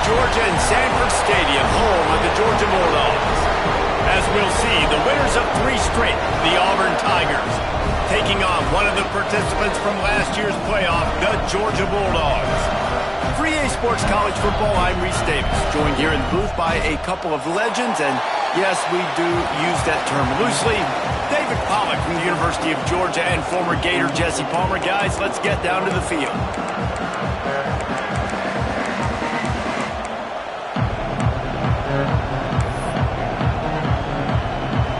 Georgia and Sanford Stadium, home of the Georgia Bulldogs. As we'll see, the winners of 3 straight, the Auburn Tigers, taking on one of the participants from last year's playoff, the Georgia Bulldogs. For EA Sports College Football, I'm Reese Davis, joined here in the booth by a couple of legends, and yes, we do use that term loosely. David Pollack from the University of Georgia and former Gator Jesse Palmer. Guys, let's get down to the field.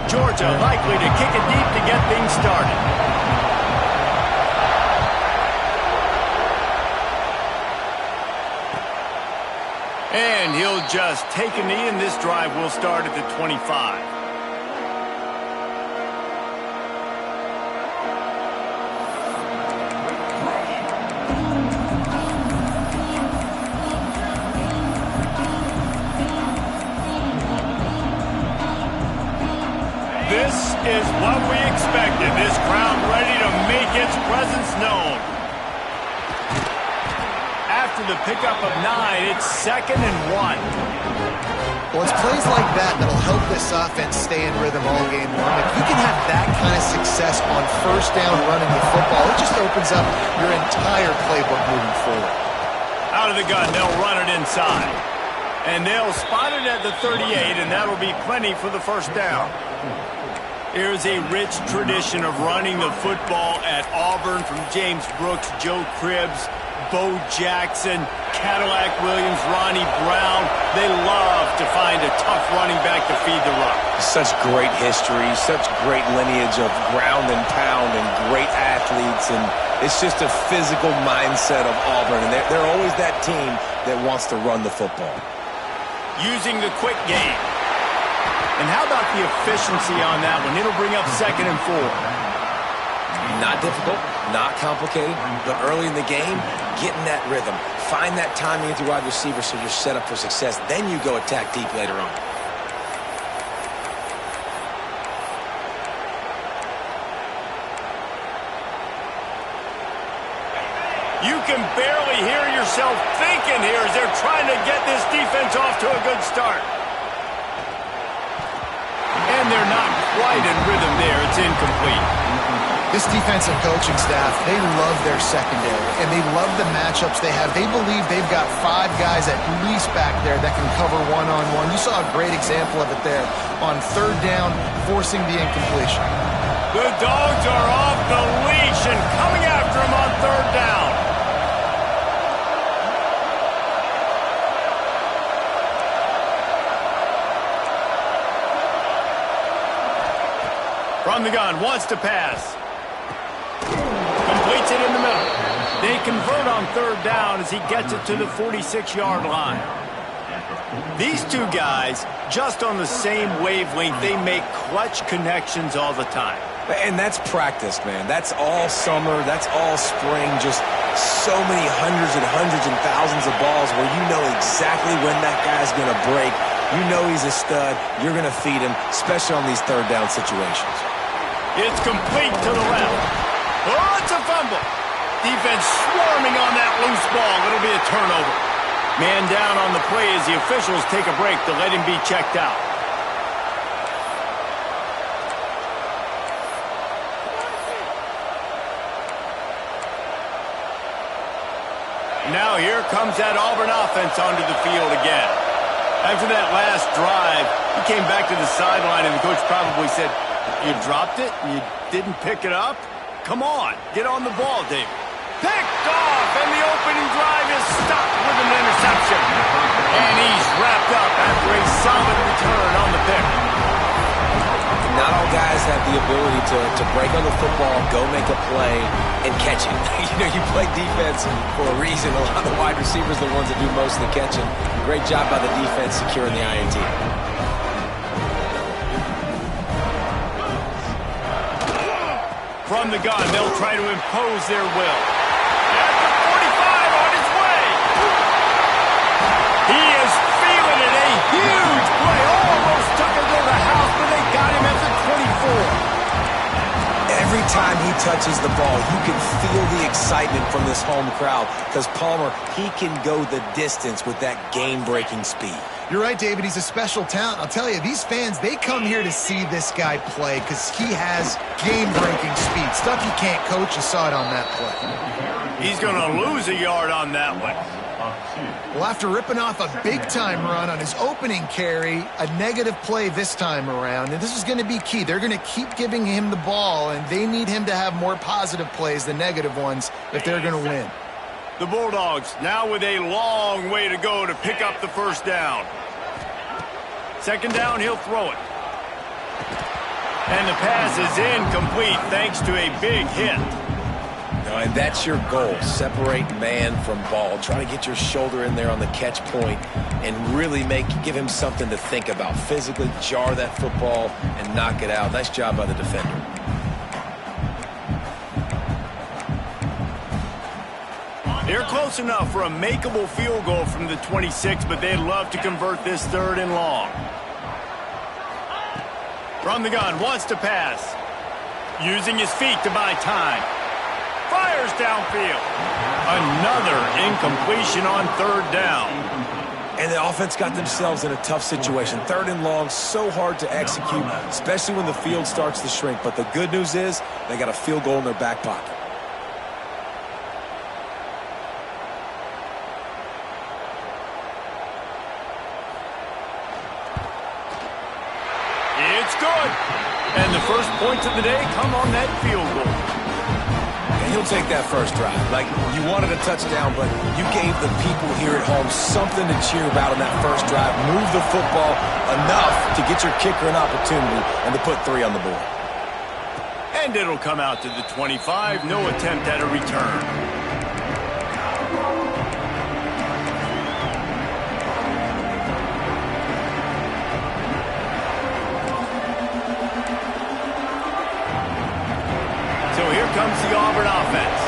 Georgia likely to kick it deep to get things started. And he'll just take a knee, and this drive will start at the 25. This is what we expected. This crowd ready to make its presence known. After the pickup of 9, it's 2nd and 1. Well, it's plays like that that'll help this offense stay in rhythm all game long. If you can have that kind of success on first down running the football, it just opens up your entire playbook moving forward. Out of the gun, they'll run it inside. And they'll spot it at the 38, and that'll be plenty for the first down. There's a rich tradition of running the football at Auburn, from James Brooks, Joe Cribbs, Bo Jackson, Cadillac Williams, Ronnie Brown. They love to find a tough running back to feed the run. Such great history, such great lineage of ground and pound and great athletes, and it's just a physical mindset of Auburn, and they're always that team that wants to run the football. Using the quick game. And how about the efficiency on that one? It'll bring up 2nd and 4. Not difficult, not complicated, but early in the game, getting that rhythm. Find that timing with your wide receiver so you're set up for success. Then you go attack deep later on. You can barely hear yourself thinking here as they're trying to get this defense off to a good start. And they're not quite in rhythm there. It's incomplete. This defensive coaching staff, they love their secondary, and they love the matchups they have. They believe they've got 5 guys at least back there that can cover one-on-one. You saw a great example of it there on 3rd down, forcing the incompletion. The Dogs are off the leash and coming after him on 3rd down. From the gun, wants to pass. Completes it in the middle. They convert on 3rd down as he gets it to the 46-yard line. These 2 guys, just on the same wavelength, they make clutch connections all the time. And that's practice, man. That's all summer. That's all spring. Just so many hundreds and thousands of balls where you know exactly when that guy's going to break. You know he's a stud. You're going to feed him, especially on these 3rd down situations. It's complete to the left. Oh, it's a fumble. Defense swarming on that loose ball. It'll be a turnover. Man down on the play as the officials take a break to let him be checked out. Now here comes that Auburn offense onto the field again. After that last drive, he came back to the sideline, and the coach probably said, "You dropped it? You didn't pick it up? Come on, get on the ball, David." Picked off, and the opening drive is stopped with an interception. And he's wrapped up after a solid return on the pick. Not all guys have the ability to break on the football, go make a play, and catch it. You play defense for a reason. A lot of the wide receivers are the ones that do most of the catching. Great job by the defense securing the INT. From the gun, they'll try to impose their will. At the 45, on his way. He is feeling it. A huge play. Almost took him to the house, but they got him at the 24. Every time he touches the ball, you can feel the excitement from this home crowd because Palmer, he can go the distance with that game-breaking speed. You're right, David. He's a special talent. I'll tell you, these fans, they come here to see this guy play because he has game-breaking speed. Stuff you can't coach. You saw it on that play. He's going to lose a yard on that one. Well, after ripping off a big-time run on his opening carry, a negative play this time around, and this is going to be key. They're going to keep giving him the ball, and they need him to have more positive plays than negative ones if they're going to win. The Bulldogs now with a long way to go to pick up the first down. Second down, he'll throw it. And the pass is incomplete thanks to a big hit. And that's your goal. Separate man from ball. Try to get your shoulder in there on the catch point and really give him something to think about. Physically jar that football and knock it out. Nice job by the defender. They're close enough for a makeable field goal from the 26, but they'd love to convert this third and long. From the gun, wants to pass. Using his feet to buy time. Fires downfield. Another incompletion on third down. And the offense got themselves in a tough situation. Third and long, so hard to execute, especially when the field starts to shrink. But the good news is they got a field goal in their back pocket. It's good. And the first points of the day come on that field goal. And he'll take that first drive. Like, you wanted a touchdown, but you gave the people here at home something to cheer about on that first drive. Move the football enough to get your kicker an opportunity and to put 3 on the board. And it'll come out to the 25. No attempt at a return. Comes the Auburn offense.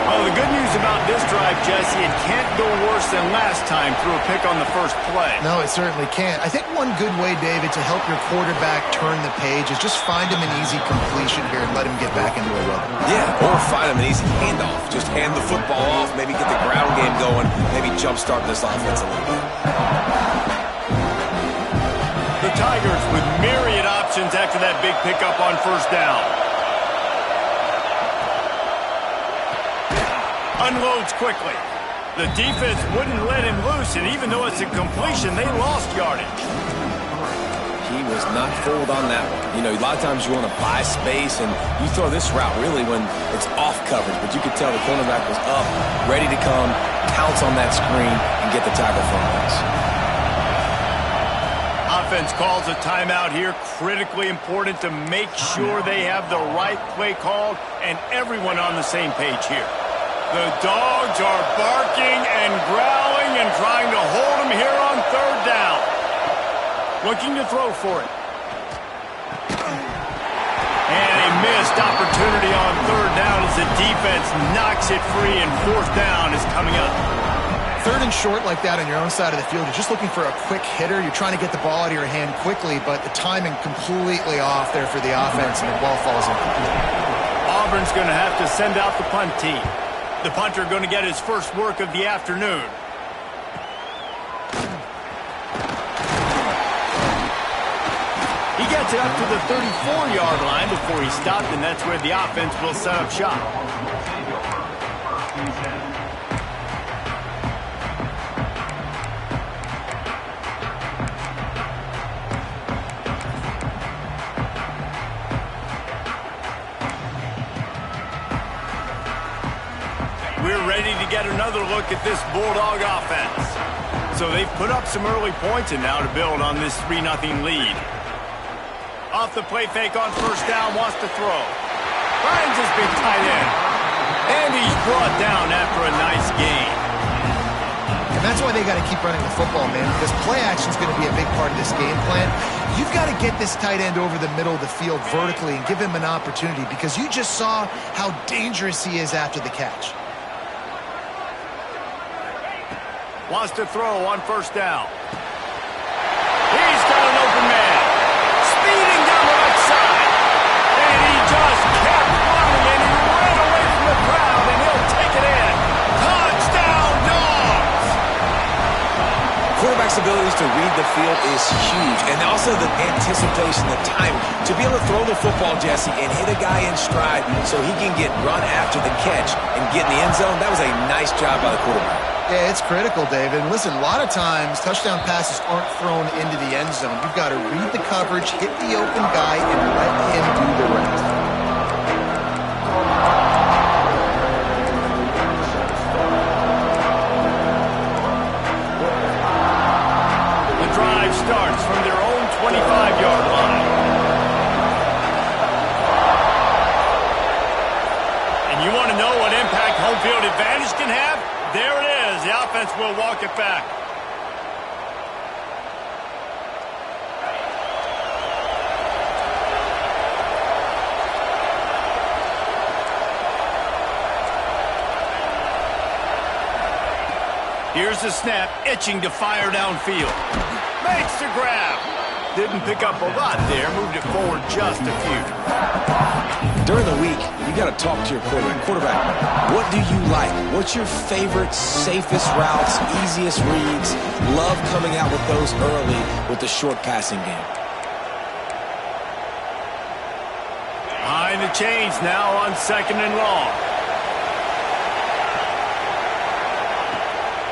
Well, the good news about this drive, Jesse, it can't go worse than last time through a pick on the first play. No, it certainly can't. I think one good way, David, to help your quarterback turn the page is just find him an easy completion here and let him get back into a rhythm. Yeah, or find him an easy handoff. Just hand the football off, maybe get the ground game going, maybe jumpstart this offense a little bit. The Tigers with myriad options after that big pickup on first down. Unloads quickly. The defense wouldn't let him loose, and even though it's a completion, they lost yardage. He was not fooled on that one. You know, a lot of times you want to buy space, and you throw this route really when it's off coverage, but you could tell the cornerback was up, ready to come, pounce on that screen, and get the tackle for a miss. Offense calls a timeout here. Critically important to make sure they have the right play called and everyone on the same page here. The Dogs are barking and growling and trying to hold him here on third down. Looking to throw for it. And a missed opportunity on third down as the defense knocks it free, and fourth down is coming up. Third and short like that on your own side of the field, you're just looking for a quick hitter. You're trying to get the ball out of your hand quickly, but the timing completely off there for the offense, and the ball falls incomplete. Auburn's going to have to send out the punt team. The punter going to get his first work of the afternoon. He gets it up to the 34-yard line before he stopped, and that's where the offense will set up shop. We're ready to get another look at this Bulldog offense. So they've put up some early points, and now to build on this 3-0 lead. Off the play fake on first down, wants to throw. Finds his big tight end. And he's brought down after a nice gain. And that's why they got to keep running the football, man, because play action is going to be a big part of this game plan. You've got to get this tight end over the middle of the field vertically and give him an opportunity, because you just saw how dangerous he is after the catch. Wants to throw on first down. He's got an open man. Speeding down the right side. And he just kept His abilities to read the field is huge. And also the anticipation, the timing. To be able to throw the football, Jesse, and hit a guy in stride so he can get run after the catch and get in the end zone, that was a nice job by the quarterback. Yeah, it's critical, David. And listen, a lot of times touchdown passes aren't thrown into the end zone. You've got to read the coverage, hit the open guy, and let him do the rest. Starts from their own 25-yard line. And you want to know what impact home field advantage can have? There it is. The offense will walk it back. Here's the snap, itching to fire downfield. Makes the grab. Didn't pick up a lot there, moved it forward just a few. During the week, you got to talk to your quarterback. Quarterback, what do you like? What's your favorite, safest routes, easiest reads? Love coming out with those early with the short passing game. Behind the chains now on 2nd and long.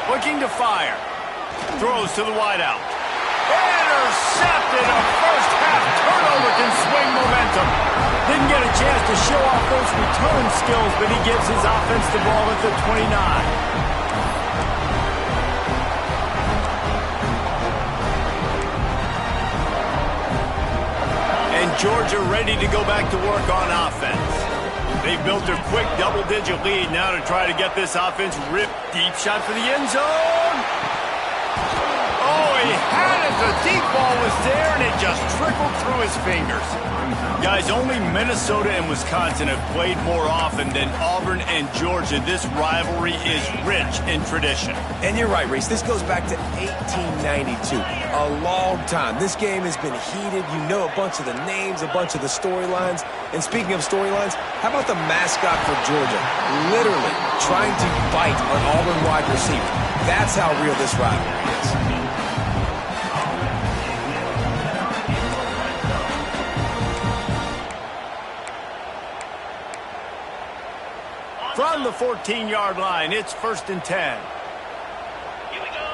Looking to fire. Throws to the wideout. Intercepted. A first-half turnover can swing momentum. Didn't get a chance to show off those return skills, but he gives his offense the ball at the 29. And Georgia ready to go back to work on offense. They built a quick double-digit lead now to try to get this offense ripped. Deep shot for the end zone. Oh, he had it. The deep ball was there, and it just trickled through his fingers. Guys, only Minnesota and Wisconsin have played more often than Auburn and Georgia. This rivalry is rich in tradition. And you're right, Reese. This goes back to 1892. A long time. This game has been heated. You know a bunch of the names, a bunch of the storylines. And speaking of storylines, how about the mascot for Georgia? Literally trying to bite an Auburn wide receiver. That's how real this rivalry is. From the 14-yard line, it's 1st and 10. Here we go.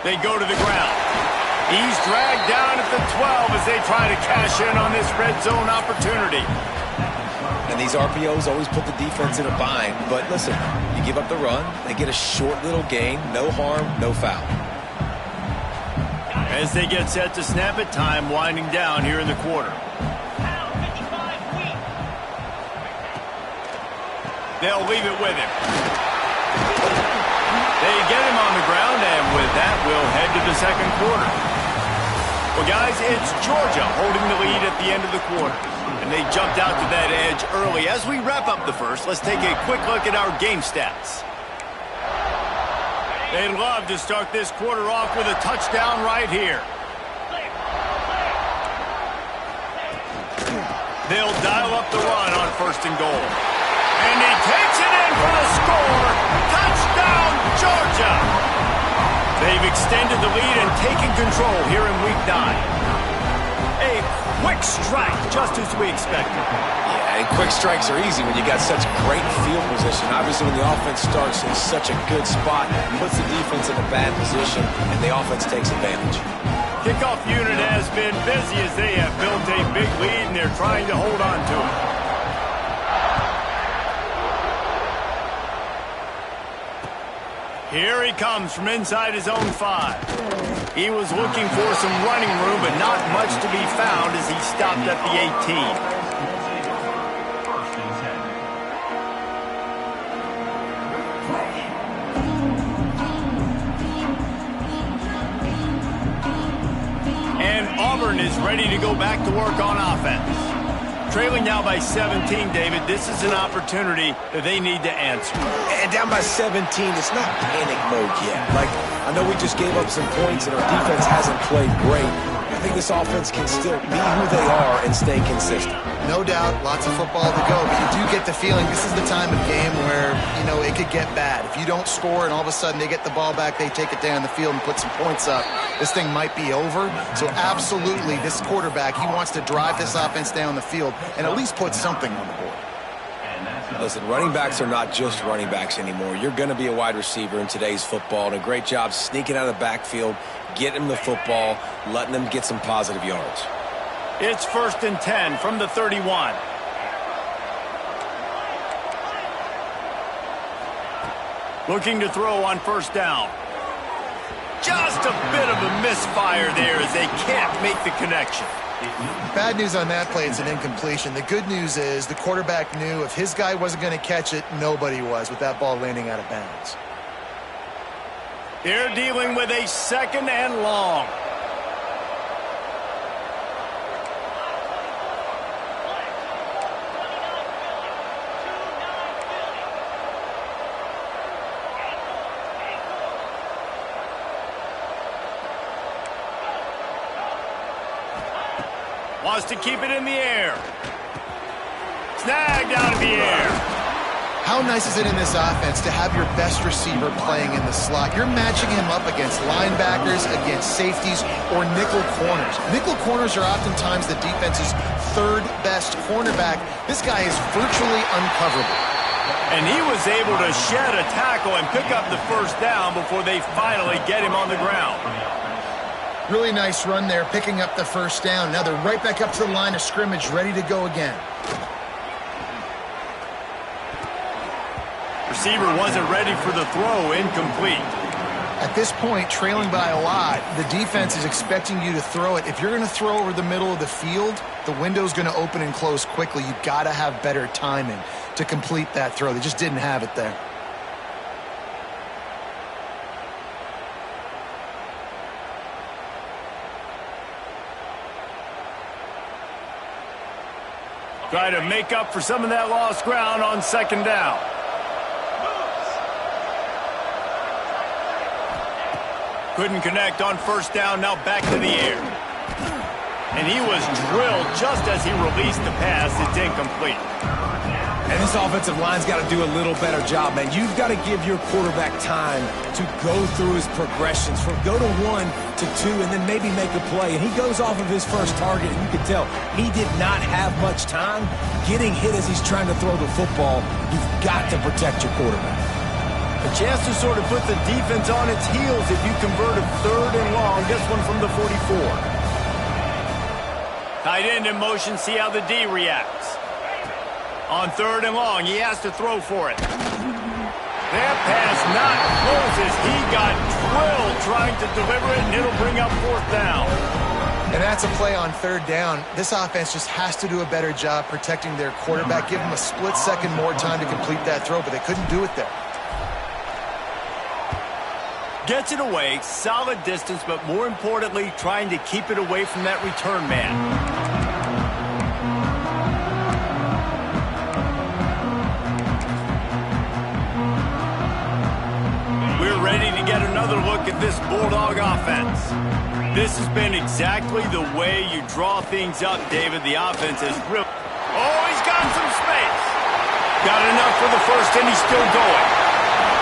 They go to the ground. He's dragged down at the 12 as they try to cash in on this red zone opportunity. And these RPOs always put the defense in a bind. But listen, you give up the run, they get a short little gain, no harm, no foul. As they get set to snap it, time winding down here in the quarter. They'll leave it with him. They get him on the ground, and with that, we'll head to the second quarter. Well, guys, it's Georgia holding the lead at the end of the quarter. And they jumped out to that edge early. As we wrap up the first, let's take a quick look at our game stats. They'd love to start this quarter off with a touchdown right here. They'll dial up the run on 1st and goal. And he takes it in for the score. Touchdown, Georgia. They've extended the lead and taken control here in Week 9. A quick strike, just as we expected. Yeah, and quick strikes are easy when you got such great field position. Obviously, when the offense starts in such a good spot, puts the defense in a bad position, and the offense takes advantage. Kickoff unit has been busy as they have built a big lead, and they're trying to hold on to it. Here he comes from inside his own 5. He was looking for some running room, but not much to be found as he stopped at the 18. And Auburn is ready to go back to work on offense. Trailing now by 17, David. This is an opportunity that they need to answer. And down by 17, it's not panic mode yet. Like, I know we just gave up some points and our defense hasn't played great. think this offense can still be who they are and stay consistent. No doubt, lots of football to go, but you do get the feeling this is the time of game where, it could get bad. If you don't score and all of a sudden they get the ball back, they take it down the field and put some points up, this thing might be over. So absolutely, this quarterback, he wants to drive this offense down the field and at least put something on the board. Listen, running backs are not just running backs anymore. You're going to be a wide receiver in today's football, and a great job sneaking out of the backfield, getting them the football, letting them get some positive yards. It's 1st and 10 from the 31. Looking to throw on 1st down. Just a bit of a misfire there as they can't make the connection. Bad news on that play, it's an incompletion. The good news is the quarterback knew if his guy wasn't going to catch it, nobody was with that ball landing out of bounds. They're dealing with a 2nd and long. Wants to keep it in the air. Snagged out of the air. How nice is it in this offense to have your best receiver playing in the slot? You're matching him up against linebackers, against safeties, or nickel corners. Nickel corners are oftentimes the defense's 3rd best cornerback. This guy is virtually uncoverable. And he was able to shed a tackle and pick up the 1st down before they finally get him on the ground. Really nice run there, picking up the 1st down. Now they're right back up to the line of scrimmage, ready to go again. Receiver wasn't ready for the throw, incomplete. At this point, trailing by a lot, the defense is expecting you to throw it. If you're going to throw over the middle of the field, the window's going to open and close quickly. You've got to have better timing to complete that throw. They just didn't have it there. Try to make up for some of that lost ground on 2nd down. Couldn't connect on 1st down, now back to the air. And he was drilled just as he released the pass. It's incomplete. And this offensive line's got to do a little better job, man. You've got to give your quarterback time to go through his progressions from go to 1 to 2 and then maybe make a play. And he goes off of his first target, and you can tell he did not have much time getting hit as he's trying to throw the football. You've got to protect your quarterback. A chance to sort of put the defense on its heels if you convert a 3rd and long. This one from the 44. Tight end in motion, see how the D reacts. On 3rd and long, he has to throw for it. That pass not close as he got drilled trying to deliver it, and it'll bring up 4th down. And that's a play on 3rd down. This offense just has to do a better job protecting their quarterback. Give them a split second more time to complete that throw, but they couldn't do it there. Gets it away, solid distance, but more importantly, trying to keep it away from that return man. We're ready to get another look at this Bulldog offense. This has been exactly the way you draw things up, David. The offense is real. Oh, he's got some space. Got enough for the 1st, and he's still going.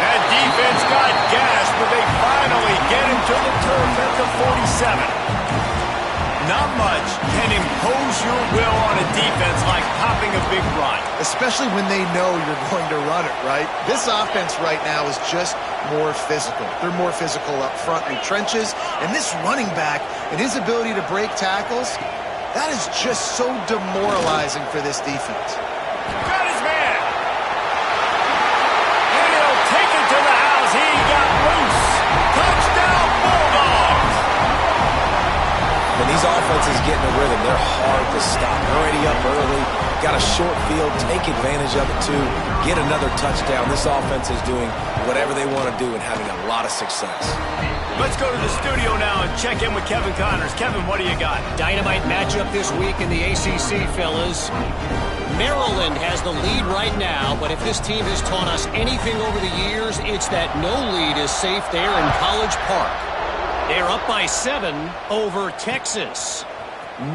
That defense got gashed, but they finally get him to the turf at the 47. Not much can impose your will on a defense like popping a big run. Especially when they know you're going to run it, right? This offense right now is just more physical. They're more physical up front in the trenches. And this running back and his ability to break tackles, that is just so demoralizing for this defense. Got his man. And he'll take it to the house. He got loose. Touchdown, Bulldogs. When these offenses get in a rhythm, they're hard to stop. They're already up early, got a short field, take advantage of it too, get another touchdown. This offense is doing whatever they want to do and having a lot of success. Let's go to the studio now and check in with Kevin Connors. Kevin, what do you got? Dynamite matchup this week in the ACC, fellas. Maryland has the lead right now, but if this team has taught us anything over the years, it's that no lead is safe there in College Park. They're up by 7 over Texas.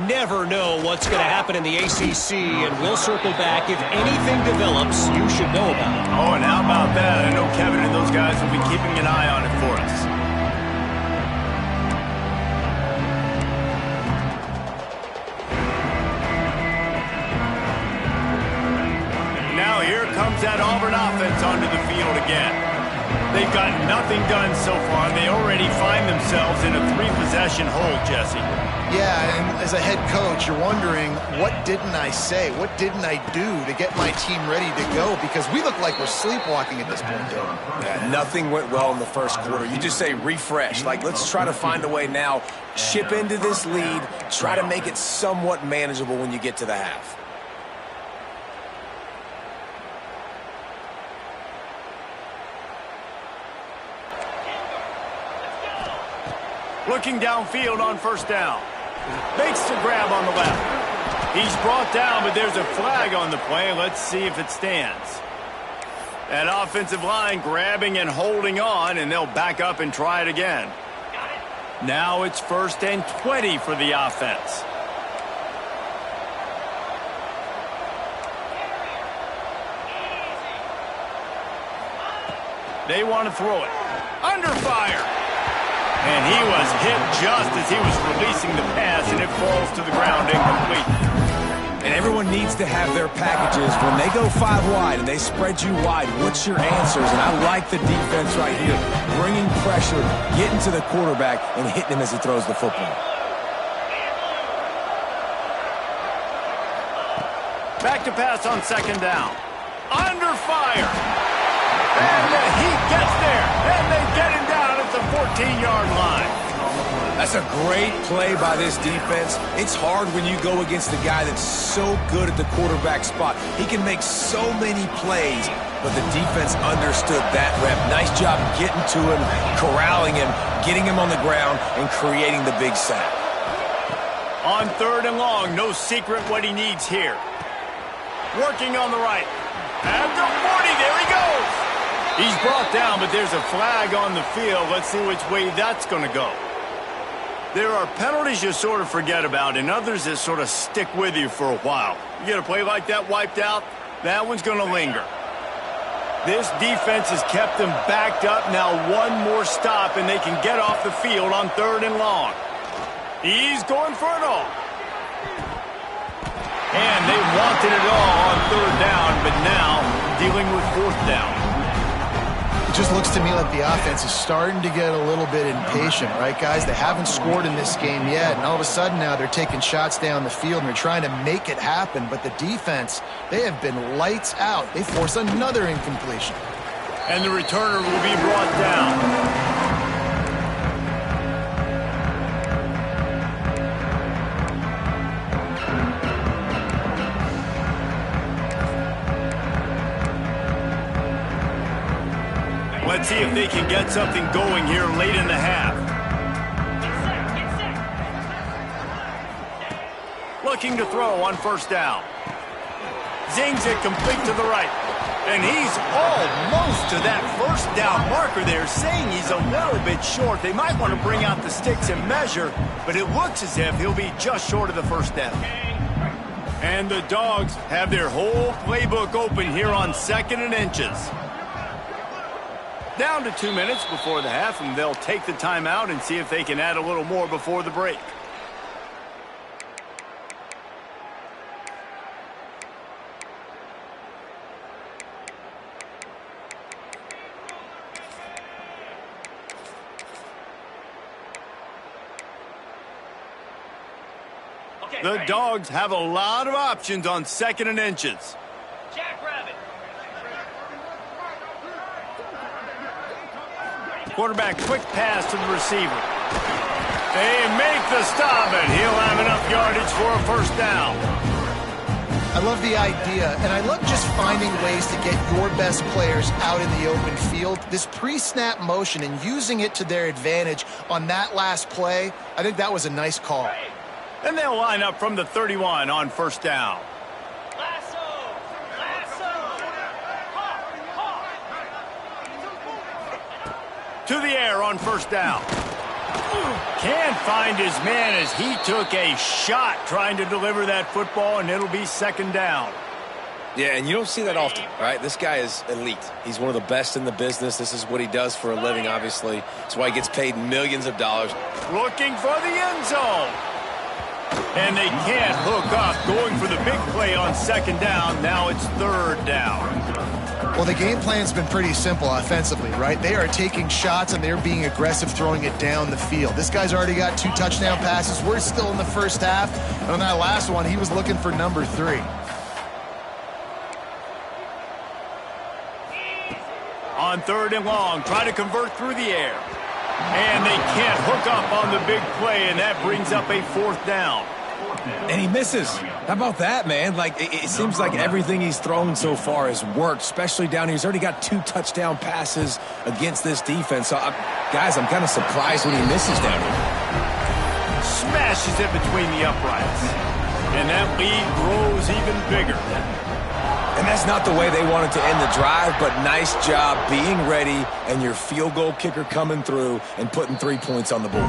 Never know what's going to happen in the ACC, and we'll circle back. If anything develops, you should know about it. Oh, and how about that? I know Kevin and those guys will be keeping an eye on it for us. Now here comes that Auburn offense onto the field again. They've got nothing done so far. They already find themselves in a 3-possession hole, Jesse. Yeah, and as a head coach, you're wondering, what didn't I say? What didn't I do to get my team ready to go? Because we look like we're sleepwalking at this point, Dylan. Yeah, nothing went well in the first quarter. You just say refresh. Like, let's try to find a way now. Chip into this lead. Try to make it somewhat manageable when you get to the half. Looking downfield on first down. Makes the grab on the left. He's brought down, but there's a flag on the play. Let's see if it stands. That offensive line grabbing and holding on, and they'll back up and try it again. Now it's 1st and 20 for the offense. They want to throw it. Under fire. And he was hit just as he was releasing the pass, and it falls to the ground incomplete. And everyone needs to have their packages. When they go 5 wide and they spread you wide, what's your answers? And I like the defense right here. Bringing pressure, getting to the quarterback, and hitting him as he throws the football. Back to pass on 2nd down. Under fire. And he gets there. And they get him down at the 14-yard line. That's a great play by this defense. It's hard when you go against a guy that's so good at the quarterback spot. He can make so many plays, but the defense understood that rep. Nice job getting to him, corralling him, getting him on the ground, and creating the big sack. On 3rd and long, no secret what he needs here. Working on the right. At the 40, there he goes. He's brought down, but there's a flag on the field. Let's see which way that's going to go. There are penalties you sort of forget about and others that sort of stick with you for a while. You get a play like that wiped out, that one's going to linger. This defense has kept them backed up. Now one more stop, and they can get off the field on 3rd and long. He's going for it all. And they wanted it all on 3rd down, but now dealing with 4th down. It just looks to me like the offense is starting to get a little bit impatient, right, guys? They haven't scored in this game yet, and all of a sudden now they're taking shots down the field and they're trying to make it happen. But the defense, they have been lights out. They force another incompletion. And the returner will be brought down. Let's see if they can get something going here late in the half. Looking to throw on 1st down. Zings it complete to the right. And he's almost to that 1st down marker there, saying he's a little bit short. They might want to bring out the sticks and measure, but it looks as if he'll be just short of the 1st down. And the Dogs have their whole playbook open here on 2nd and inches. Down to 2 minutes before the half, and they'll take the timeout and see if they can add a little more before the break. The Dogs have a lot of options on 2nd and inches. Jackrabbit. Quarterback, quick pass to the receiver. They make the stop, and he'll have enough yardage for a 1st down. I love the idea, and I love just finding ways to get your best players out in the open field. This pre-snap motion and using it to their advantage on that last play, I think that was a nice call. And they'll line up from the 31 on 1st down. Lasso. Lasso. To the air on 1st down. Can't find his man as he took a shot trying to deliver that football, and it'll be second down. Yeah, and you don't see that often, right? This guy is elite. He's one of the best in the business. This is what he does for a living, obviously. That's why he gets paid millions of dollars. Looking for the end zone. And they can't hook up. Going for the big play on second down. Now it's third down. Well, the game plan's been pretty simple offensively, right? They are taking shots, and they're being aggressive throwing it down the field. This guy's already got 2 touchdown passes. We're still in the first half. And on that last one, he was looking for number 3. On third and long, try to convert through the air. And they can't hook up on the big play, and that brings up a fourth down. And he misses. How about that, man? Like, it seems like everything he's thrown so far has worked, especially down here. He's already got 2 touchdown passes against this defense. So, guys, I'm kind of surprised when he misses down here. Smashes it between the uprights. And that lead grows even bigger. And that's not the way they wanted to end the drive, but nice job being ready and your field goal kicker coming through and putting 3 points on the board.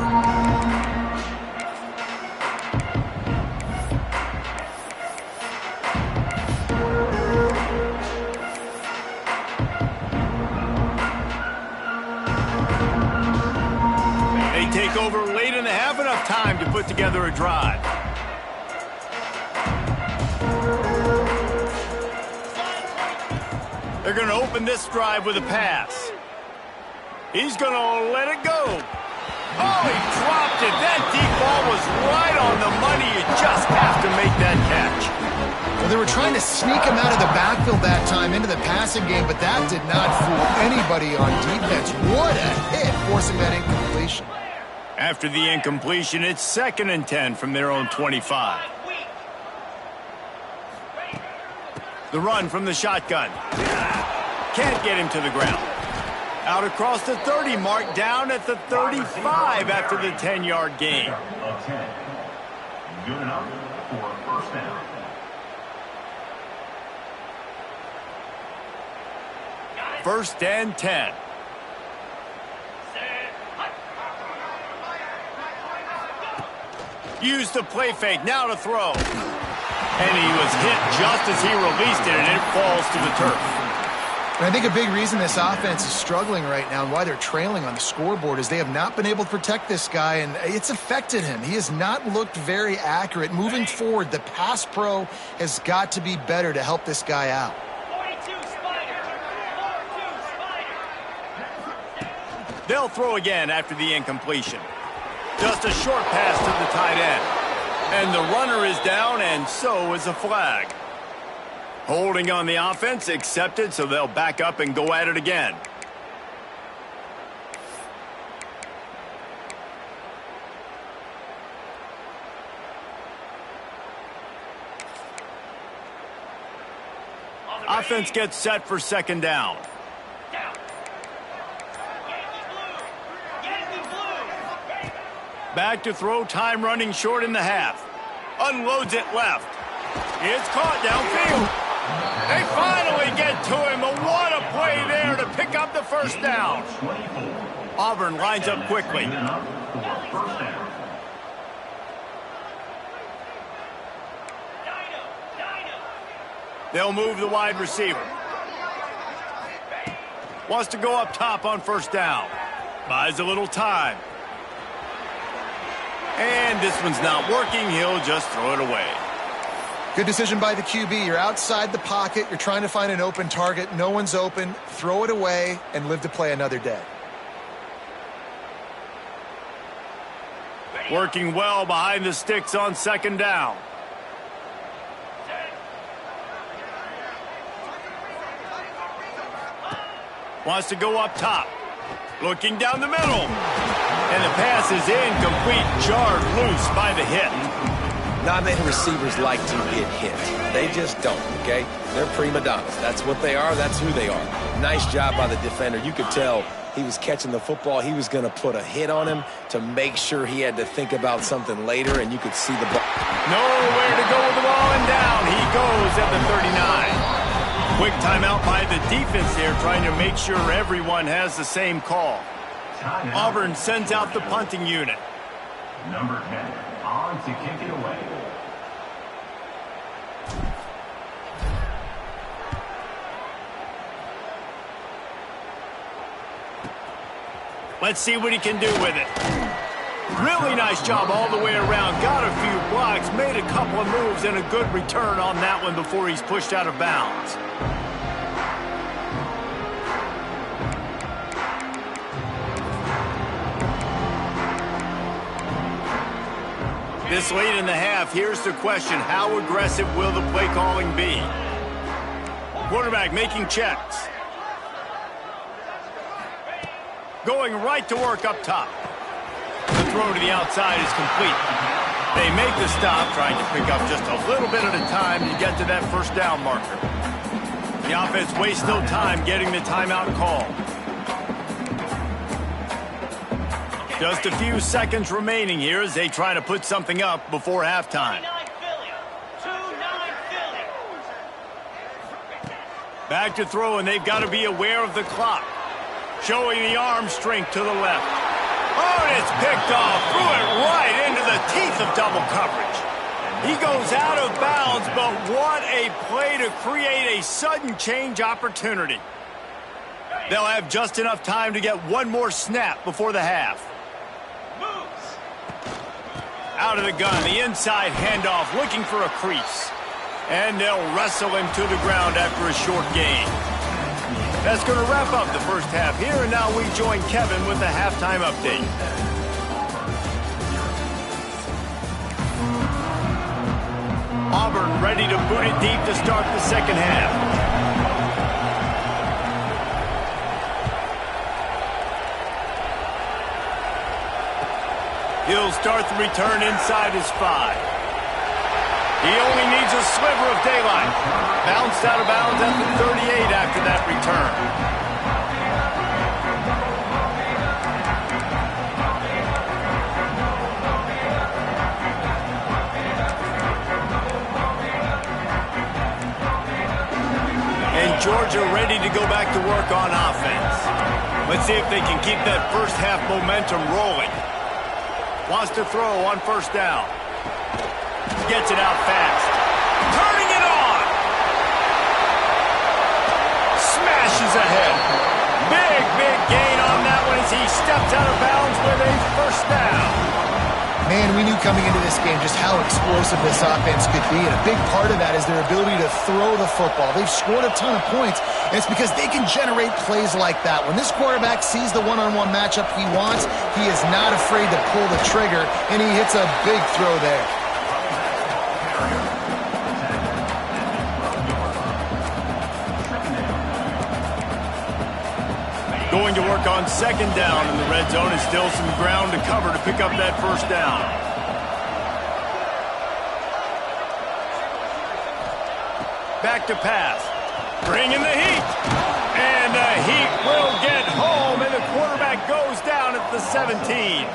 They take over late in the half, enough time to put together a drive. They're going to open this drive with a pass. He's going to let it go. Oh, he dropped it. That deep ball was right on the money. You just have to make that catch. Well, they were trying to sneak him out of the backfield that time into the passing game, but that did not fool anybody on defense. What a hit, forcing that incompletion. After the incompletion, it's 2nd and 10 from their own 25. The run from the shotgun. Can't get him to the ground. Out across the 30 mark, down at the 35 after the 10-yard gain. Good enough for a first down. First and 10. Use the play fake, now to throw. And he was hit just as he released it, and it falls to the turf. And I think a big reason this offense is struggling right now and why they're trailing on the scoreboard is they have not been able to protect this guy, and it's affected him. He has not looked very accurate. Moving forward, the pass pro has got to be better to help this guy out. 42 Spider. 42 Spider. They'll throw again after the incompletion. Just a short pass to the tight end. And the runner is down, and so is a flag. Holding on the offense, accepted, so they'll back up and go at it again. Offense gets set for second down. Down. Yankee blue. Yankee blue. Back to throw, time running short in the half. Unloads it left. It's caught downfield. They finally get to him, but what a play there to pick up the first down. Auburn lines up quickly. Good enough for a first down. They'll move the wide receiver. Wants to go up top on first down. Buys a little time. And this one's not working. He'll just throw it away. Good decision by the QB. You're outside the pocket. You're trying to find an open target. No one's open. Throw it away and live to play another day. Working well behind the sticks on second down. Wants to go up top. Looking down the middle. And the pass is incomplete. Jarred loose by the hit. Not many receivers like to get hit. They just don't, okay? They're prima donnas. That's what they are. That's who they are. Nice job by the defender. You could tell he was catching the football. He was going to put a hit on him to make sure he had to think about something later, and you could see the ball. Nowhere to go with the ball, and down he goes at the 39. Quick timeout by the defense here, trying to make sure everyone has the same call. Timeout. Auburn sends out the punting unit. Number 10, on to kick it away. Let's see what he can do with it. Really nice job all the way around. Got a few blocks, made a couple of moves, and a good return on that one before he's pushed out of bounds. This late in the half, here's the question. How aggressive will the play calling be? Quarterback making checks. Going right to work up top. The throw to the outside is complete. They make the stop, trying to pick up just a little bit at a time to get to that first down marker. The offense wastes no time getting the timeout call. Just a few seconds remaining here as they try to put something up before halftime. 2-9 Philly. 2-9 Philly. Back to throw, and they've got to be aware of the clock. Showing the arm strength to the left. Oh, and it's picked off. Threw it right into the teeth of double coverage. He goes out of bounds, but what a play to create a sudden change opportunity. They'll have just enough time to get one more snap before the half. Out of the gun, the inside handoff, looking for a crease. And they'll wrestle him to the ground after a short gain. That's going to wrap up the first half here, and now we join Kevin with the halftime update. Auburn ready to boot it deep to start the second half. He'll start the return inside his 5. He only needs a sliver of daylight. Bounced out of bounds at the 38 after that return. And Georgia ready to go back to work on offense. Let's see if they can keep that first half momentum rolling. Wants to throw on first down. Gets it out fast. Turning it on. Smashes ahead. Big gain on that one as he steps out of bounds with a first down. Man, we knew coming into this game just how explosive this offense could be, and a big part of that is their ability to throw the football. They've scored a ton of points, and it's because they can generate plays like that. When this quarterback sees the one-on-one matchup he wants, he is not afraid to pull the trigger, and he hits a big throw there. Going to work on second down in the red zone, and still some ground to cover to pick up that first down. Back to pass. Bringing the heat. And the heat will get home, and the quarterback goes down at the 17.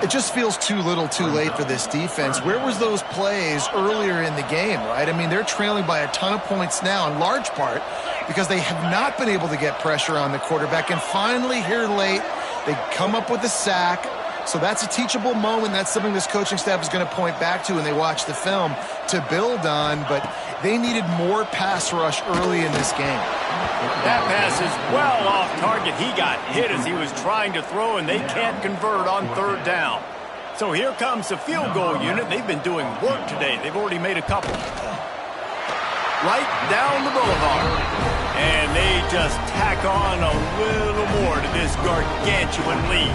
It just feels too little too late for this defense. Where was those plays earlier in the game, right? I mean, they're trailing by a ton of points now, in large part because they have not been able to get pressure on the quarterback. And finally, here late, they come up with a sack. So that's a teachable moment. That's something this coaching staff is going to point back to when they watch the film to build on. But they needed more pass rush early in this game. That pass is well off target. He got hit as he was trying to throw, and they can't convert on third down. So here comes the field goal unit. They've been doing work today. They've already made a couple. Right down the boulevard. And they just tack on a little more to this gargantuan lead.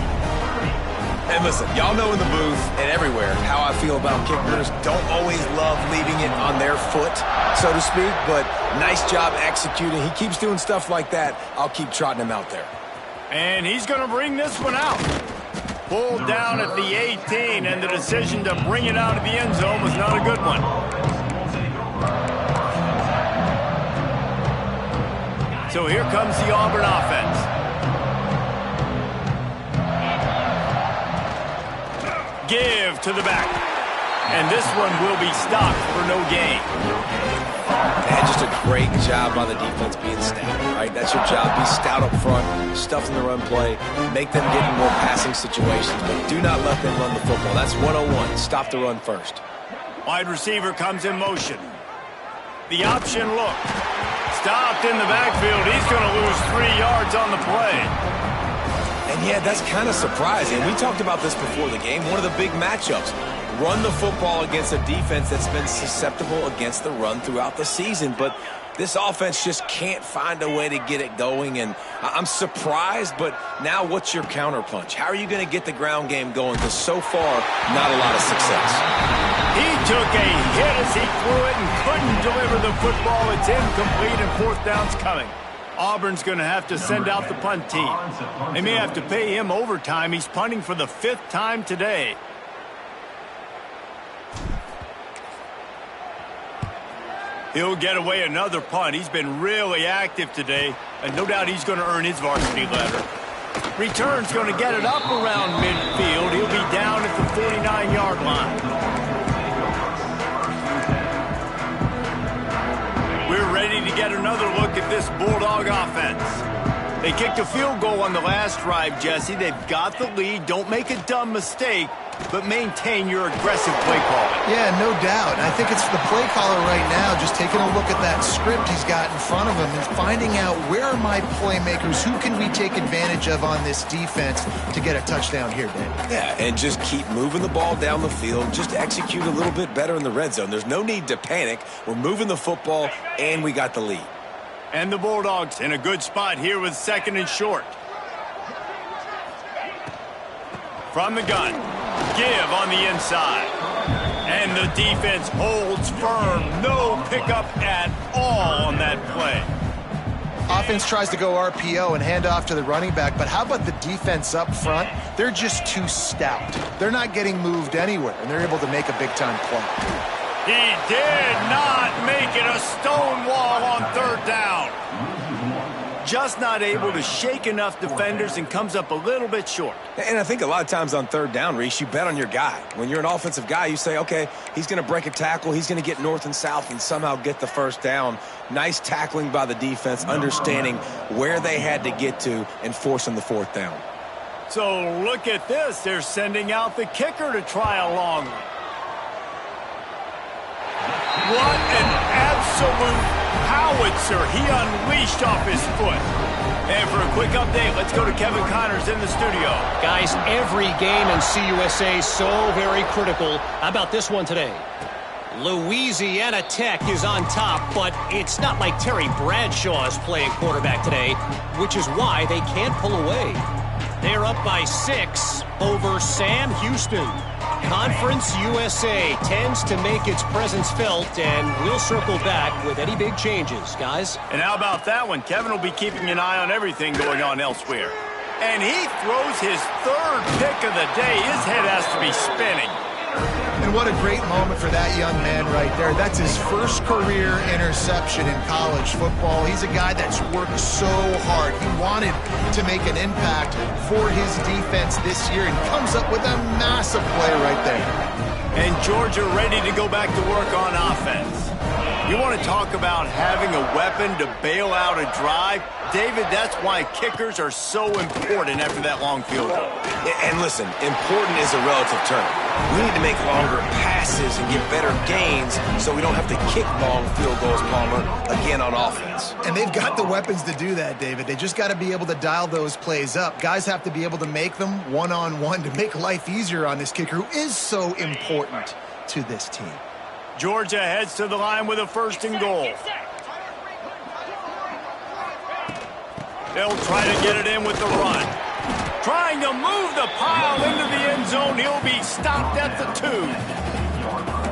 And listen, y'all know in the booth and everywhere how I feel about kickers. Don't always love leaving it on their foot, so to speak, but nice job executing. He keeps doing stuff like that. I'll keep trotting him out there. And he's going to bring this one out. Pulled down at the 18, and the decision to bring it out of the end zone was not a good one. So here comes the Auburn offense. Give to the back. And this one will be stopped for no gain. And just a great job by the defense being stout, right? That's your job. Be stout up front, stuff in the run play, make them get in more passing situations, but do not let them run the football. That's 101. Stop the run first. Wide receiver comes in motion. The option look. Stopped in the backfield. He's going to lose 3 yards on the play. And yeah, that's kind of surprising. We talked about this before the game. One of the big matchups. Run the football against a defense that's been susceptible against the run throughout the season. But this offense just can't find a way to get it going. And I'm surprised, but now what's your counterpunch? How are you going to get the ground game going? Because so far, not a lot of success. He took a hit as he threw it and couldn't deliver the football. It's incomplete and 4th down's coming. Auburn's going to have to send out the punt team. They may have to pay him overtime. He's punting for the 5th time today. He'll get away another punt. He's been really active today, and no doubt he's going to earn his varsity letter. Return's going to get it up around midfield. He'll be down at the 49-yard line. We're ready to get another look at this Bulldog offense. They kicked a field goal on the last drive, Jesse. They've got the lead. Don't make a dumb mistake, but maintain your aggressive play calling. Yeah, no doubt. I think it's the play caller right now just taking a look at that script he's got in front of him and finding out where are my playmakers, who can we take advantage of on this defense to get a touchdown here, Dan. Yeah, and just keep moving the ball down the field. Just execute a little bit better in the red zone. There's no need to panic. We're moving the football, and we got the lead. And the Bulldogs in a good spot here with 2nd and short. From the gun. Give on the inside. And the defense holds firm. No pickup at all on that play. Offense tries to go RPO and hand off to the running back, but how about the defense up front? They're just too stout. They're not getting moved anywhere, and they're able to make a big-time play. He did not make it a stone wall on 3rd down. Just not able to shake enough defenders and comes up a little bit short. And I think a lot of times on 3rd down, Reese, you bet on your guy. When you're an offensive guy, you say, okay, he's going to break a tackle, he's going to get north and south and somehow get the 1st down. Nice tackling by the defense, understanding where they had to get to and forcing the 4th down. So look at this. They're sending out the kicker to try a long one. What an absolute howitzer he unleashed off his foot. And for a quick update, let's go to Kevin Connors in the studio. Guys, every game in CUSA so very critical. How about this one today? Louisiana Tech is on top, but it's not like Terry Bradshaw is playing quarterback today, which is why they can't pull away. They're up by 6 over Sam Houston. Conference USA tends to make its presence felt, and we'll circle back with any big changes, guys. And how about that one? Kevin will be keeping an eye on everything going on elsewhere. And he throws his 3rd pick of the day. His head has to be spinning. And what a great moment for that young man right there. That's his first career interception in college football. He's a guy that's worked so hard. He wanted to make an impact for his defense this year and comes up with a massive play right there. And Georgia ready to go back to work on offense. You want to talk about having a weapon to bail out a drive? David, that's why kickers are so important after that long field goal. And listen, important is a relative term. We need to make longer passes and get better gains so we don't have to kick long field goals, Palmer, again on offense. And they've got the weapons to do that, David. They just got to be able to dial those plays up. Guys have to be able to make them one-on-one to make life easier on this kicker who is so important to this team. Georgia heads to the line with a 1st and goal. They'll try to get it in with the run. Trying to move the pile into the end zone. He'll be stopped at the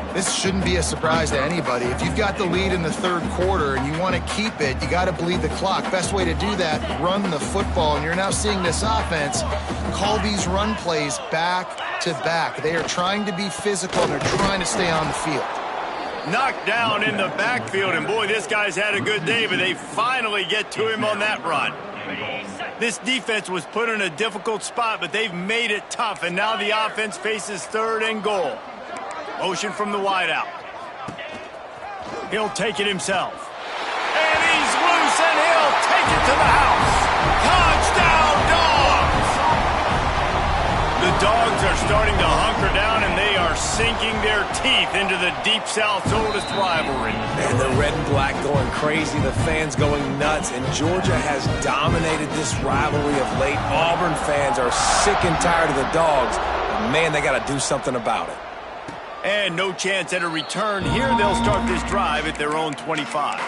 2. This shouldn't be a surprise to anybody. If you've got the lead in the 3rd quarter and you want to keep it, you got to bleed the clock. Best way to do that, run the football. And you're now seeing this offense call these run plays back to back. They are trying to be physical and they're trying to stay on the field. Knocked down in the backfield, and boy, this guy's had a good day, but they finally get to him on that run. This defense was put in a difficult spot, but they've made it tough, and now the offense faces 3rd and goal. Motion from the wideout. He'll take it himself. to the house. Touchdown, Dogs! The Dogs are starting to hunker down, and they are sinking their teeth into the Deep South's oldest rivalry. And the red and black going crazy, the fans going nuts, and Georgia has dominated this rivalry of late. Auburn fans are sick and tired of the Dogs. And man, they got to do something about it. And no chance at a return here. They'll start this drive at their own 25.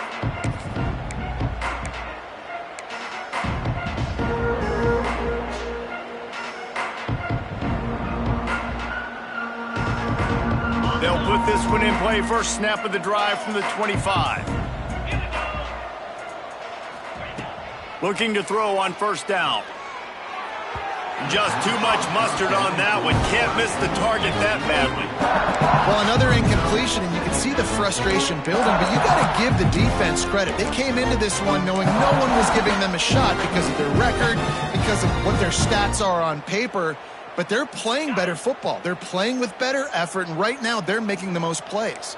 They'll put this one in play. First snap of the drive from the 25. Looking to throw on first down. Just too much mustard on that one. Can't miss the target that badly. Well, another incompletion, and you can see the frustration building, but you got to give the defense credit. They came into this one knowing no one was giving them a shot because of their record, because of what their stats are on paper. But they're playing better football. They're playing with better effort, and right now they're making the most plays.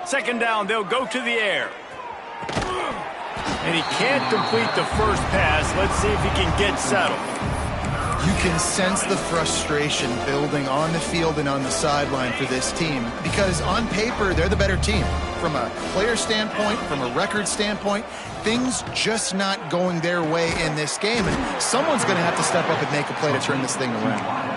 Second down, they'll go to the air. And he can't complete the first pass. Let's see if he can get settled. You can sense the frustration building on the field and on the sideline for this team because on paper, they're the better team. From a player standpoint, from a record standpoint, things just not going their way in this game. And someone's going to have to step up and make a play to turn this thing around.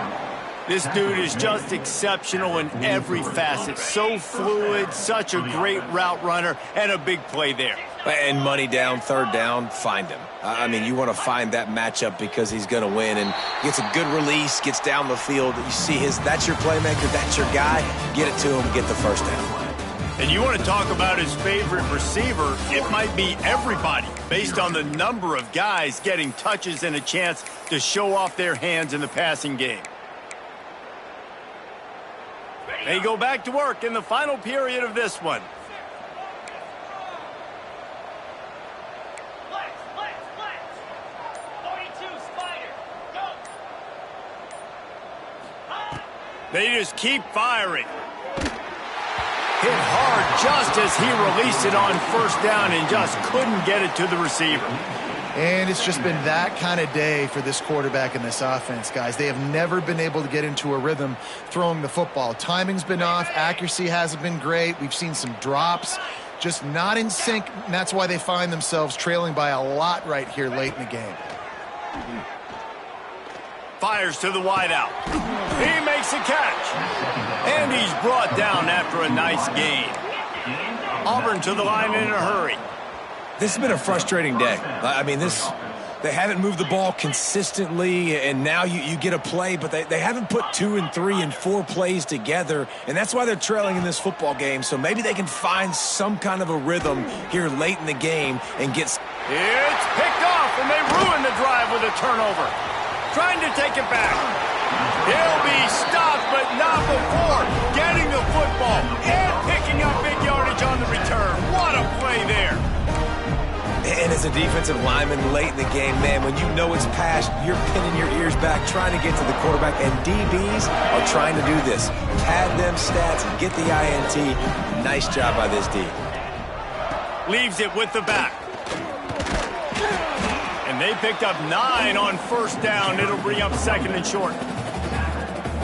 This dude is just exceptional in every facet. So fluid, such a great route runner, and a big play there. And money down, third down, find him. I mean, you want to find that matchup because he's going to win and gets a good release, gets down the field. You see that's your playmaker, that's your guy. Get it to him, get the first down. And you want to talk about his favorite receiver, it might be everybody based on the number of guys getting touches and a chance to show off their hands in the passing game. They go back to work in the final period of this one. They just keep firing. Hit hard just as he released it on first down and just couldn't get it to the receiver. And it's just been that kind of day for this quarterback and this offense, guys. They have never been able to get into a rhythm throwing the football. Timing's been off. Accuracy hasn't been great. We've seen some drops, just not in sync. And that's why they find themselves trailing by a lot right here late in the game. Fires to the wideout. He makes a catch. And he's brought down after a nice gain. Auburn to the line in a hurry. This has been a frustrating day. I mean, they haven't moved the ball consistently, and now you get a play, but they haven't put 2 and 3 and 4 plays together, and that's why they're trailing in this football game. So maybe they can find some kind of a rhythm here late in the game and get... It's picked off, and they ruin the drive with a turnover. Trying to take it back. He'll be stopped, but not before getting the football and picking up big yardage on the return. What a play there. And as a defensive lineman late in the game, man, when you know it's past, you're pinning your ears back, trying to get to the quarterback, and DBs are trying to do this. Pad them stats and get the INT. Nice job by this D. Leaves it with the back. And they picked up 9 on first down. It'll bring up second and short.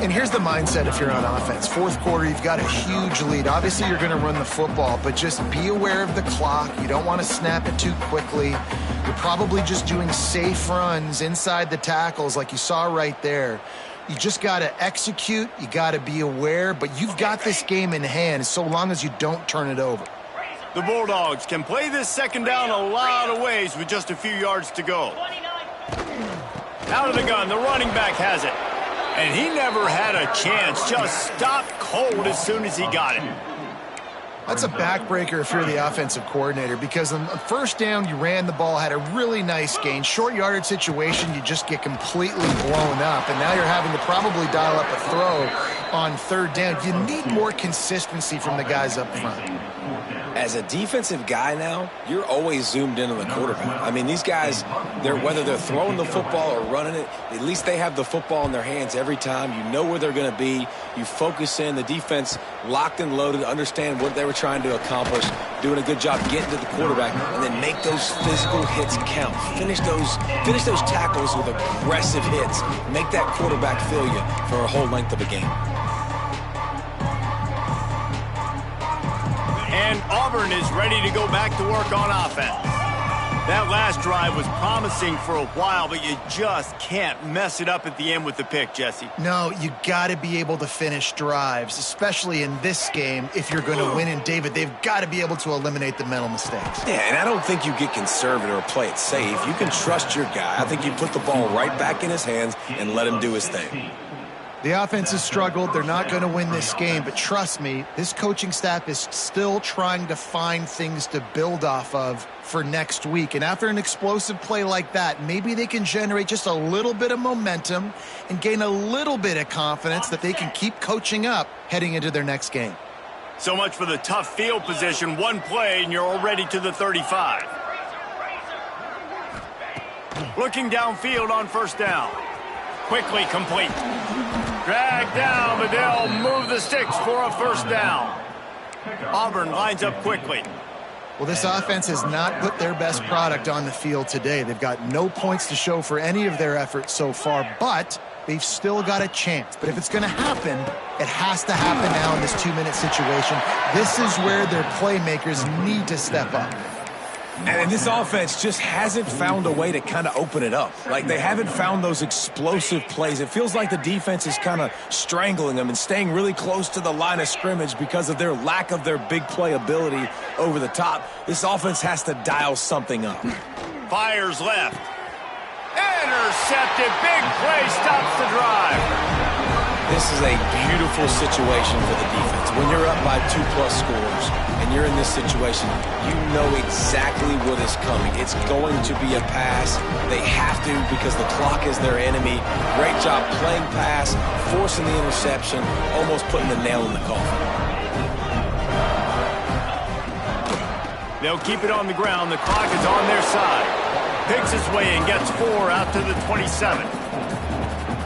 And here's the mindset if you're on offense. Fourth quarter, you've got a huge lead. Obviously, you're going to run the football, but just be aware of the clock. You don't want to snap it too quickly. You're probably just doing safe runs inside the tackles like you saw right there. You just got to execute. You got to be aware, but you've got this game in hand so long as you don't turn it over. The Bulldogs can play this second down a lot of ways with just a few yards to go. Out of the gun, the running back has it. And he never had a chance, just stopped cold as soon as he got it. That's a backbreaker if you're the offensive coordinator because on first down, you ran the ball, had a really nice gain. Short yardage situation, you just get completely blown up, and now you're having to probably dial up a throw on third down. You need more consistency from the guys up front. As a defensive guy now, you're always zoomed in on the quarterback. I mean, these guys, whether they're throwing the football or running it, at least they have the football in their hands every time. You know where they're going to be. You focus in. The defense locked and loaded, understand what they were trying to accomplish, doing a good job getting to the quarterback, and then make those physical hits count. Finish those tackles with aggressive hits. Make that quarterback feel you for a whole length of a game. And Auburn is ready to go back to work on offense. That last drive was promising for a while, but you just can't mess it up at the end with the pick, Jesse. No, you got to be able to finish drives, especially in this game. If you're going to win in David, they've got to be able to eliminate the mental mistakes. Yeah, and I don't think you get conservative or play it safe. You can trust your guy. I think you put the ball right back in his hands and let him do his thing. The offense has struggled. They're not going to win this game, but trust me, this coaching staff is still trying to find things to build off of for next week. And after an explosive play like that, maybe they can generate just a little bit of momentum and gain a little bit of confidence that they can keep coaching up heading into their next game. So much for the tough field position. One play and you're already to the 35. Looking downfield on first down. Quickly complete. Dragged down, but they'll move the sticks for a first down. Auburn lines up quickly. Well, this offense has not put their best product on the field today. They've got no points to show for any of their efforts so far, but they've still got a chance. But if it's going to happen, it has to happen now in this 2-minute situation. This is where their playmakers need to step up. And this offense just hasn't found a way to kind of open it up. Like, they haven't found those explosive plays. It feels like the defense is kind of strangling them and staying really close to the line of scrimmage because of their lack of their big play ability over the top. This offense has to dial something up. Fires left. Intercepted. Big play stops the drive. This is a beautiful situation for the defense. When you're up by 2+ scores and you're in this situation, you know exactly what is coming. It's going to be a pass. They have to because the clock is their enemy. Great job playing pass, forcing the interception, almost putting the nail in the coffin. They'll keep it on the ground. The clock is on their side. Picks his way and gets 4 out to the 27.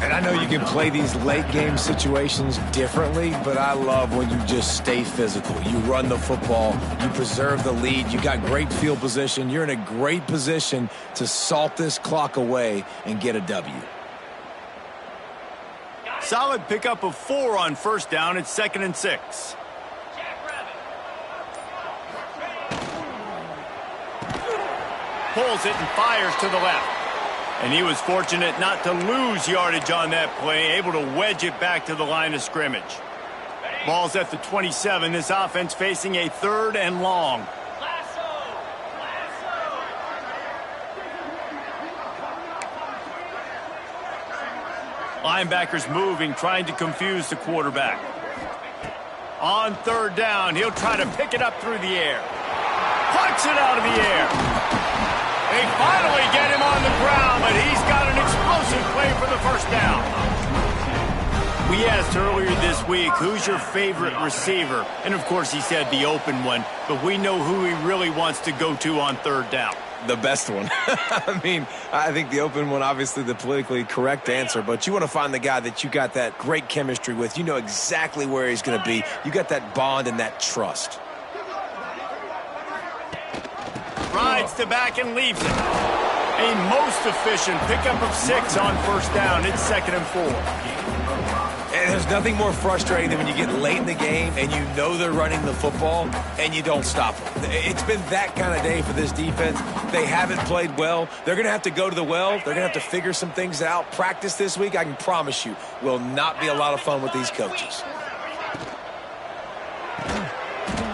And I know you can play these late game situations differently, but I love when you just stay physical. You run the football, you preserve the lead, you got great field position. You're in a great position to salt this clock away and get a W. Solid pickup of 4 on first down. It's 2nd and 6. Pulls it and fires to the left. And he was fortunate not to lose yardage on that play, able to wedge it back to the line of scrimmage. Ball's at the 27. This offense facing a 3rd and long. Linebackers moving, trying to confuse the quarterback. On 3rd down, he'll try to pick it up through the air. Plucks it out of the air. They finally get him on the ground, but he's got an explosive play for the first down. We asked earlier this week, who's your favorite receiver? And, of course, he said the open one, but we know who he really wants to go to on 3rd down. The best one. I mean, I think the open one, obviously the politically correct answer, but you want to find the guy that you got that great chemistry with. You know exactly where he's going to be. You got that bond and that trust. Rides to back and leaves it. A most efficient pickup of 6 on first down. It's 2nd and 4. And there's nothing more frustrating than when you get late in the game and you know they're running the football and you don't stop them. It's been that kind of day for this defense. They haven't played well. They're going to have to go to the well. They're going to have to figure some things out. Practice this week, I can promise you, will not be a lot of fun with these coaches.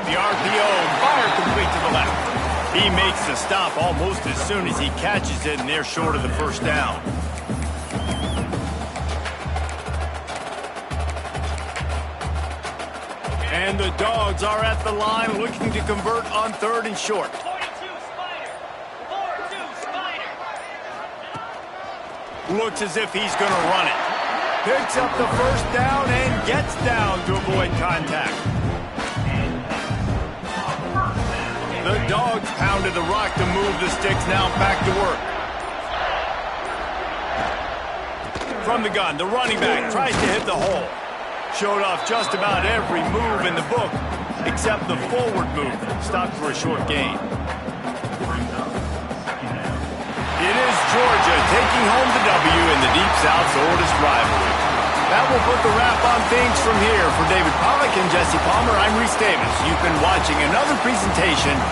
The RPO, fire complete to the left. He makes the stop almost as soon as he catches it, and they're short of the first down. And the Dogs are at the line looking to convert on 3rd and short. 42 Spider. 4-2 Spider. Looks as if he's going to run it. Picks up the first down and gets down to avoid contact. The Dogs pounded the rock to move the sticks, now back to work. From the gun, the running back tries to hit the hole. Showed off just about every move in the book, except the forward move. Stopped for a short gain. It is Georgia taking home the W in the Deep South's oldest rivalry. That will put the wrap on things from here. For David Pollack and Jesse Palmer, I'm Reese Davis. You've been watching another presentation